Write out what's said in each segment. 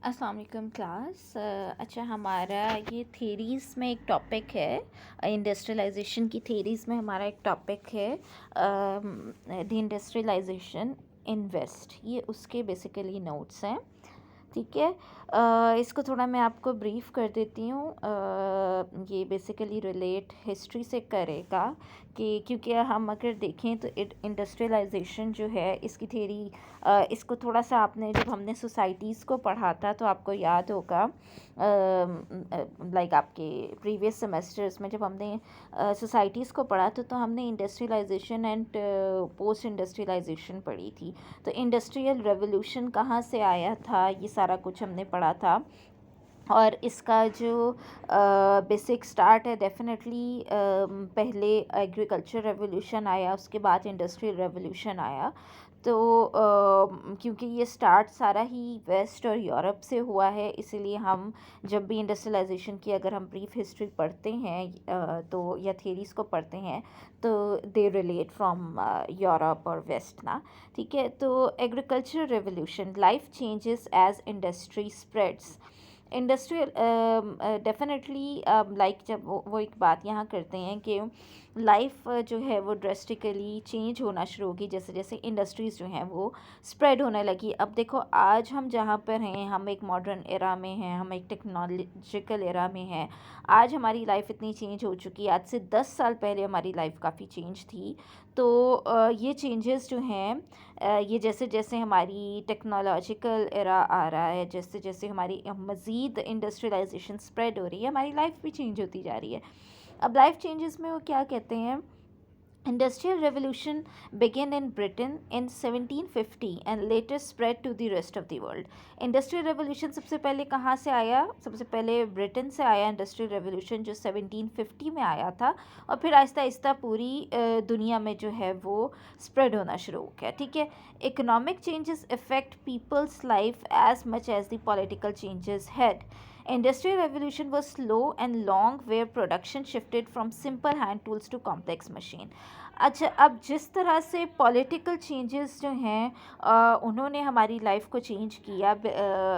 अस्सलाम वालेकुम क्लास। अच्छा, हमारा ये थेरीज़ में एक टॉपिक है, इंडस्ट्रियलाइजेशन की थेरीज़ में हमारा एक टॉपिक है द इंडस्ट्रियलाइजेशन इन वेस्ट। ये उसके बेसिकली नोट्स हैं। ठीक है। इसको थोड़ा मैं आपको ब्रीफ कर देती हूँ। ये बेसिकली रिलेट हिस्ट्री से करेगा कि क्योंकि हम अगर देखें तो इंडस्ट्रियलाइजेशन जो है इसकी थेरी, इसको थोड़ा सा आपने जब हमने सोसाइटीज़ को पढ़ा था तो आपको याद होगा, लाइक आपके प्रीवियस सेमेस्टर्स में जब हमने सोसाइटीज़ को पढ़ा था तो हमने इंडस्ट्रियलाइजेशन एंड पोस्ट इंडस्ट्रियलाइजेशन पढ़ी थी। तो इंडस्ट्रियल रेवोल्यूशन कहाँ से आया था, ये सारा कुछ हमने पढ़ा था। और इसका जो बेसिक स्टार्ट है डेफिनेटली पहले एग्रीकल्चर रेवोल्यूशन आया, उसके बाद इंडस्ट्रियल रेवोल्यूशन आया। तो क्योंकि ये स्टार्ट सारा ही वेस्ट और यूरोप से हुआ है, इसीलिए हम जब भी इंडस्ट्रियलाइजेशन की अगर हम ब्रीफ हिस्ट्री पढ़ते हैं तो या थेरीज़ को पढ़ते हैं तो दे रिलेट फ्रॉम यूरोप और वेस्ट ना। ठीक है। तो agriculture revolution, life changes as industry spreads. Industrial definitely like जब वो एक बात यहाँ करते हैं कि लाइफ जो है वो ड्रेस्टिकली चेंज होना शुरू होगी जैसे जैसे इंडस्ट्रीज़ जो हैं वो स्प्रेड होने लगी। अब देखो, आज हम जहाँ पर हैं, हम एक मॉडर्न एरा में हैं, हम एक टेक्नोलॉजिकल एरा में हैं। आज हमारी लाइफ इतनी चेंज हो चुकी है, आज से 10 साल पहले हमारी लाइफ काफ़ी चेंज थी। तो ये चेंजेस जो हैं, ये जैसे जैसे हमारी टेक्नोलॉजिकल एरा आ रहा है, जैसे जैसे हमारी मज़ीद इंडस्ट्रियलाइजेशन स्प्रेड हो रही है, हमारी लाइफ भी चेंज होती जा रही है। अब लाइफ चेंजेस में वो क्या कहते हैं, Industrial Revolution began in Britain in 1750 and later spread to the rest of the world. Industrial Revolution सबसे पहले कहाँ से आया? सबसे पहले ब्रिटेन से आया Industrial Revolution, जो 1750 में आया था, और फिर आहिस्ता आहिस्ता पूरी दुनिया में जो है वो स्प्रेड होना शुरू हो गया। ठीक है। Economic changes affect people's life as much as the political changes had. Industrial revolution was slow and long, where production shifted from simple hand tools to complex machine. अच्छा, अब जिस तरह से पॉलिटिकल चेंजेस जो हैं उन्होंने हमारी लाइफ को चेंज किया,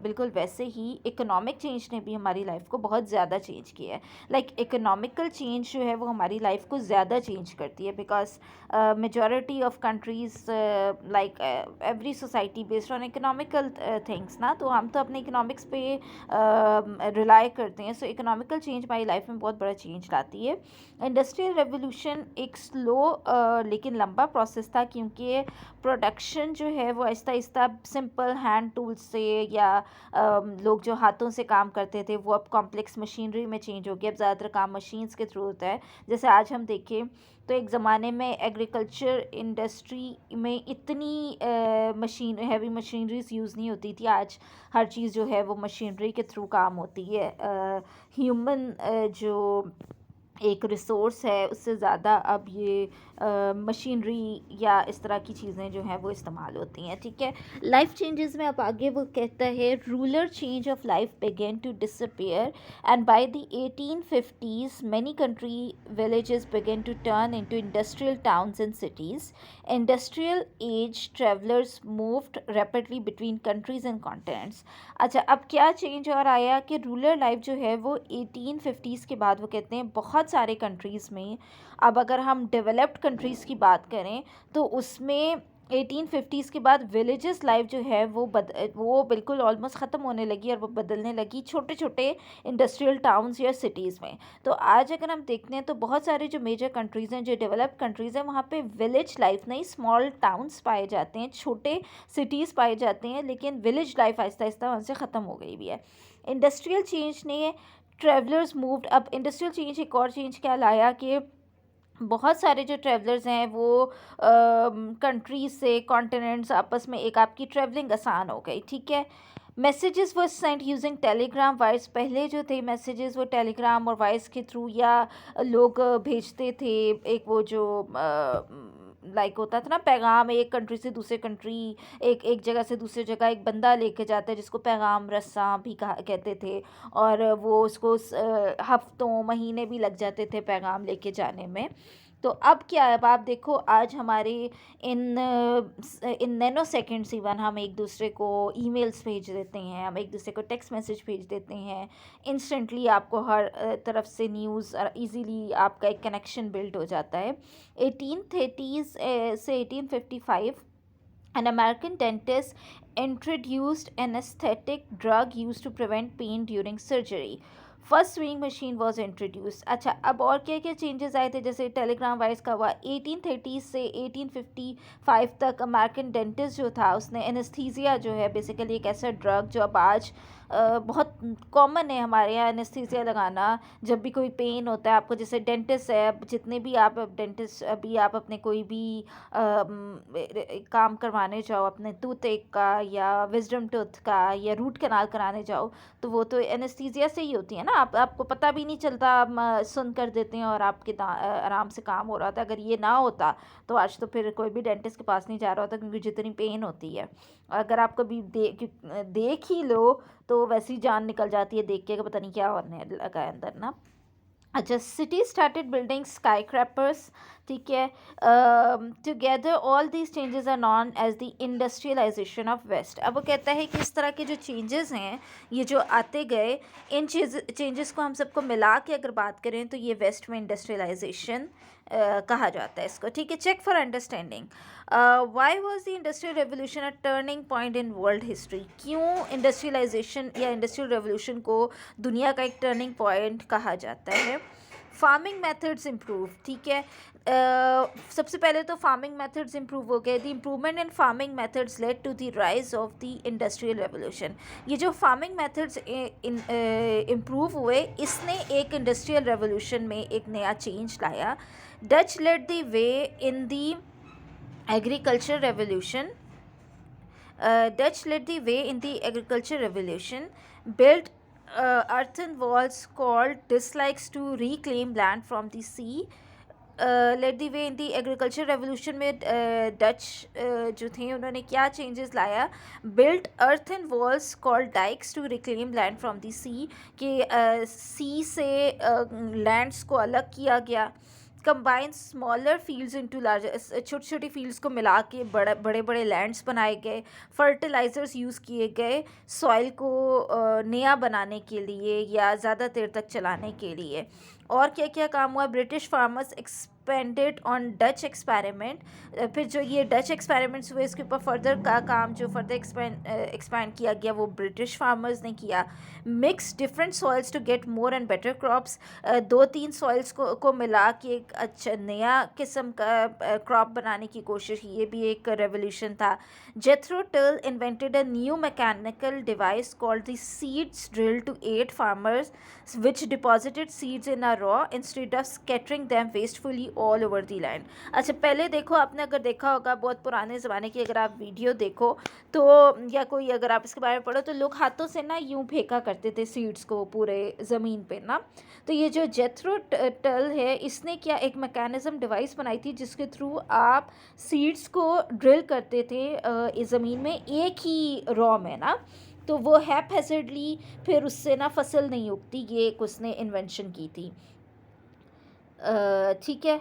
बिल्कुल वैसे ही इकोनॉमिक चेंज ने भी हमारी लाइफ को बहुत ज़्यादा चेंज किया है। लाइक इकोनॉमिकल चेंज जो है वो हमारी लाइफ को ज़्यादा चेंज करती है, because majority of countries, like every society based on economical things ना, तो हम तो अपने इकोनॉमिक्स पे रिलाई करते हैं। सो इकोनॉमिकल चेंज हमारी लाइफ में बहुत बड़ा चेंज लाती है। इंडस्ट्रियल रेवोल्यूशन एक स्लो लेकिन लंबा प्रोसेस था, क्योंकि प्रोडक्शन जो है वो Aahista Aahista simple hand tools से या लोग जो हाथों से काम करते थे वो अब कॉम्प्लेक्स मशीनरी में चेंज हो गया। अब ज़्यादातर काम मशीन्स के थ्रू होता है। जैसे आज हम देखें तो एक ज़माने में एग्रीकल्चर इंडस्ट्री में इतनी मशीन हैवी मशीनरीज यूज़ नहीं होती थी। आज हर चीज़ जो है वो मशीनरी के थ्रू काम होती है। ह्यूमन जो एक रिसोर्स है उससे ज़्यादा अब ये मशीनरी या इस तरह की चीज़ें जो हैं वो इस्तेमाल होती हैं। ठीक है। लाइफ चेंजेस में अब आगे वो कहता है, rural change of life begin to disappear and by the 1850s many country villages began to turn into industrial towns and cities. Industrial age travelers moved rapidly between countries and continents. अच्छा, अब क्या change और आया कि rural life जो है वो 1850s के बाद वो कहते हैं बहुत सारे कंट्रीज़ में, अब अगर हम डेवलप्ड कंट्रीज़ की बात करें तो उसमें 1850s के बाद विलेजेस लाइफ जो है वो बिल्कुल ऑलमोस्ट ख़त्म होने लगी और वो बदलने लगी छोटे छोटे इंडस्ट्रियल टाउन्स या सिटीज़ में। तो आज अगर हम देखते हैं तो बहुत सारे जो मेजर कंट्रीज़ हैं, जो डेवलप्ड कंट्रीज़ हैं, वहाँ पे विलेज लाइफ नहीं, स्मॉल टाउन्स पाए जाते हैं, छोटे सिटीज़ पाए जाते हैं, लेकिन विलेज लाइफ आहिस्ता आहिस्ता वहाँ से ख़त्म हो गई भी है। इंडस्ट्रियल चेंज ने ट्रेवलर्स मूव्ड, अब इंडस्ट्रियल चेंज एक और चेंज क्या लाया कि बहुत सारे जो ट्रैवलर्स हैं वो कंट्रीज से, कॉन्टिनेंट्स आपस में, एक आपकी ट्रैवलिंग आसान हो गई। ठीक है। Messages were sent using Telegram vice, पहले जो थे मैसेजेस वो टेलीग्राम और वाइस के थ्रू या लोग भेजते थे। एक वो जो लाइक होता था ना पैगाम, एक कंट्री से दूसरे कंट्री, एक जगह से दूसरी जगह एक बंदा लेके जाता है जिसको पैगाम रस्सा भी कहा कहते थे, और वो उसको हफ्तों महीने भी लग जाते थे पैगाम लेके जाने में। तो अब क्या है, अब आप देखो आज हमारे इन इन नैनो सेकेंड्स इवन हम एक दूसरे को ईमेल्स भेज देते हैं, हम एक दूसरे को टेक्स्ट मैसेज भेज देते हैं, इंस्टेंटली आपको हर तरफ से न्यूज़ इजीली आपका एक कनेक्शन बिल्ड हो जाता है। 1830s से 1855 an American dentist introduced an aesthetic drug used to prevent pain during surgery. First swing machine was introduce. अच्छा, अब और क्या क्या चेंजेस आए थे, जैसे टेलीग्राम वायर्स का हुआ 1830 से 1855 तक। अमेरिकन डेंटिस्ट जो था उसने एनेस्थीसिया जो है बेसिकली एक ऐसा ड्रग जो अब आज बहुत कॉमन है हमारे यहाँ एनेस्थीसिया लगाना जब भी कोई पेन होता है आपको। जैसे डेंटिस्ट है, अब जितने भी आप डेंटिस्ट अभी आप अपने कोई भी काम करवाने जाओ अपने टूथ एक का या विजडम टूथ का या रूट कैनाल कराने जाओ तो वो तो एनेस्थीसिया से ही होती है ना। आपको पता भी नहीं चलता, आप सुन कर देते हैं और आपके आराम से काम हो रहा था। अगर ये ना होता तो आज तो फिर कोई भी डेंटिस्ट के पास नहीं जा रहा होता, क्योंकि जितनी पेन होती है अगर आप कभी देख ही लो तो वैसी जान निकल जाती है देख के कि पता नहीं क्या होने लगा है अंदर ना। अच्छा, city started building skyscrapers, ठीक है। Together all these changes are known as the industrialization of west. अब वो कहता है कि इस तरह के जो चेंजेस हैं ये जो आते गए, इन चेंजेस को हम सबको मिला के अगर बात करें तो ये वेस्ट में इंडस्ट्रियलाइजेशन कहा जाता है इसको, ठीक है। Check for understanding why was the industrial revolution a turning point in world history. क्यों इंडस्ट्रियलाइजेशन या इंडस्ट्रियल रेवोल्यूशन को दुनिया का एक टर्निंग पॉइंट कहा जाता है। फार्मिंग मेथड्स इम्प्रूव, ठीक है। सबसे पहले तो फार्मिंग मेथड्स इम्प्रूव हो गए। The improvement in farming methods led to the rise of the industrial revolution. ये जो फार्मिंग मेथड्स इम्प्रूव हुए इसने एक इंडस्ट्रियल रेवोल्यूशन में एक नया चेंज लाया। Dutch led the way in the agriculture revolution. Dutch led the way in the agriculture revolution, built earthen walls called dislikes to reclaim land from the sea. Led the way in the agriculture revolution में Dutch जो थे उन्होंने क्या changes लाया। built earthen walls called dikes to reclaim land from the sea, कि सी से lands को अलग किया गया। Combine smaller fields into larger, छोटी छोटी फील्ड्स को मिला के बड़े बड़े लैंड्स बनाए गए। फर्टिलाइज़र्स यूज़ किए गए सॉइल को नया बनाने के लिए या ज़्यादा देर तक चलाने के लिए। और क्या क्या काम हुआ। British farmers expanded on Dutch experiment. फिर जो ये डच एक्सपेरिमेंट्स हुए इसके ऊपर फर्दर का काम जो फर्दर एक्सपैंड किया गया वो ब्रिटिश फार्मर्स ने किया। Mix different soils to get more and better crops. 2-3 soils को मिला के एक अच्छा नया किस्म का क्रॉप बनाने की कोशिश, ये भी एक रेवोल्यूशन था। Jethro Tull invented a new mechanical device called the seeds drill to aid farmers which deposited seeds in a raw instead of scattering them wastefully all over the land. अच्छा, पहले देखो आपने अगर देखा होगा बहुत पुराने ज़माने की अगर आप वीडियो देखो तो या कोई अगर आप इसके बारे में पढ़ो तो लोग हाथों से ना यूँ फेंका करते थे सीड्स को पूरे ज़मीन पे ना। तो ये जो जेथरो टल है इसने क्या एक मैकेनिज़्म डिवाइस बनाई थी जिसके थ्रू आप सीड्स को ड्रिल करते थे इस ज़मीन में एक ही रॉ में ना, तो वो हैपहैज़र्डली फिर उससे ना फसल नहीं उगती। ये एक उसने इन्वेंशन की थी, ठीक है।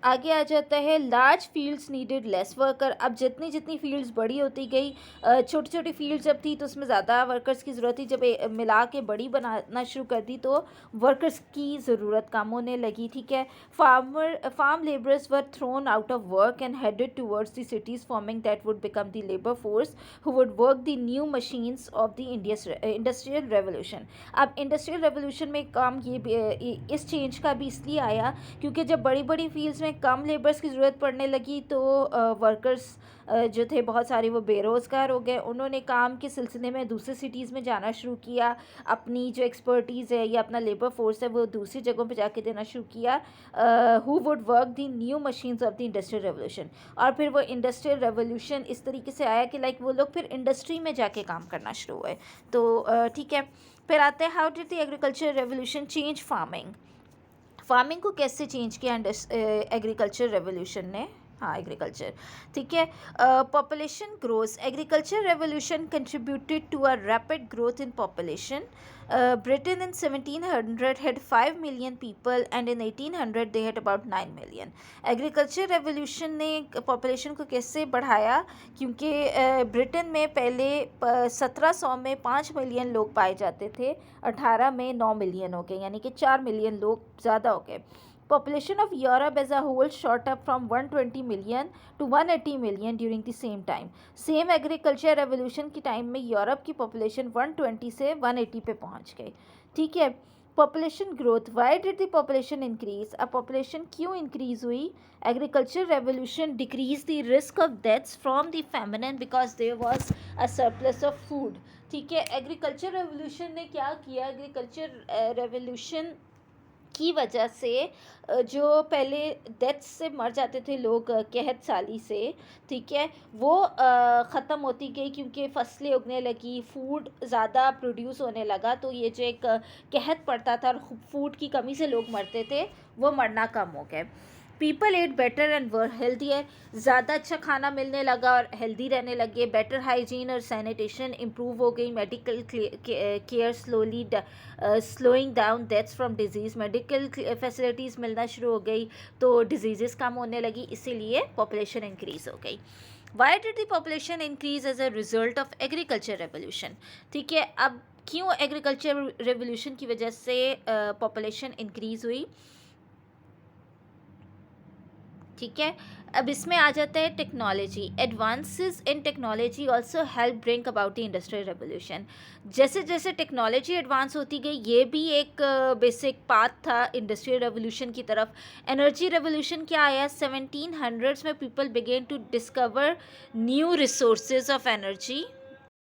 आगे आ जाता है large fields needed less worker. अब जितनी जितनी फील्ड्स बड़ी होती गई, छोटी छोटी फील्ड्स जब थी तो उसमें ज़्यादा वर्कर्स की ज़रूरत थी। जब मिला के बड़ी बनाना शुरू कर दी तो वर्कर्स की ज़रूरत कम होने लगी, ठीक है। Farm labourers were thrown out of work and headed towards the cities forming that would become the labour force who would work the new machines of the industrial revolution. अब इंडस्ट्रियल रेवोल्यूशन में काम ये इस change का भी इसलिए आया क्योंकि जब बड़ी बड़ी फील्ड्स में कम लेबर्स की ज़रूरत पड़ने लगी तो वर्कर्स जो थे बहुत सारे वो बेरोज़गार हो गए। उन्होंने काम के सिलसिले में दूसरी सिटीज़ में जाना शुरू किया, अपनी जो एक्सपर्टीज़ है या अपना लेबर फोर्स है वो दूसरी जगहों पे जाके देना शुरू किया। Who would work the new machines of the industrial revolution. और फिर वो इंडस्ट्रियल रेवोल्यूशन इस तरीके से आया कि लाइक वो लोग फिर इंडस्ट्री में जाके काम करना शुरू हुए। तो ठीक है, फिर आते हैं how did the agriculture revolution change farming. Farming को कैसे चेंज किया एग्रीकल्चर रेवोल्यूशन ने। हाँ, एग्रीकल्चर, ठीक है। Population growth, agriculture revolution contributed to a rapid growth in population. Britain in 1700 had 5 million people and in 1800 they had about 9 million. Agriculture revolution ने population को कैसे बढ़ाया, क्योंकि ब्रिटेन में पहले 1700 में 5 मिलियन लोग पाए जाते थे, 18 में 9 मिलियन हो गए, यानी कि 4 मिलियन लोग ज़्यादा हो गए. Population of Europe as a whole shot up from 120 million to 180 million during the same time. Same agriculture revolution की टाइम में यूरोप की पॉपुलेशन 120 से 180 पे पहुंच गई, ठीक है. Population growth, why did the population increase, अब पॉपुलेशन क्यों इंक्रीज हुई. Agriculture revolution decrease the risk of deaths from the feminine because there was a surplus of food, ठीक है. एग्रीकल्चर रेवोल्यूशन ने क्या किया, एग्रीकल्चर रेवोल्यूशन की वजह से जो पहले डेथ से मर जाते थे लोग कहत साली से, ठीक है, वो ख़त्म होती गई क्योंकि फसलें उगने लगी, फूड ज़्यादा प्रोड्यूस होने लगा, तो ये जो एक कहत पड़ता था और फूड की कमी से लोग मरते थे, वो मरना कम हो गए. People at better and were healthier, ज़्यादा अच्छा खाना मिलने लगा और हेल्दी रहने लगे. बेटर हाइजीन और सैनिटेशन इम्प्रूव हो गई. Medical care slowly slowing down deaths from disease, medical facilities मिलना शुरू हो गई तो डिजीज़ कम होने लगी, इसीलिए पॉपुलेशन इंक्रीज़ हो गई. Why did the population increase as a result of agriculture revolution, ठीक है. अब क्यों एग्रीकल्चर रेवोल्यूशन की वजह से पॉपुलेशन इंक्रीज़ हुई, ठीक है. अब इसमें आ जाता है technology. Advances in technology also help bring about the industrial revolution. जैसे जैसे टेक्नोलॉजी एडवांस होती गई, ये भी एक बेसिक पाथ था इंडस्ट्रियल रेवोल्यूशन की तरफ. एनर्जी रेवोल्यूशन क्या आया, 1700s में people began to discover new resources of energy.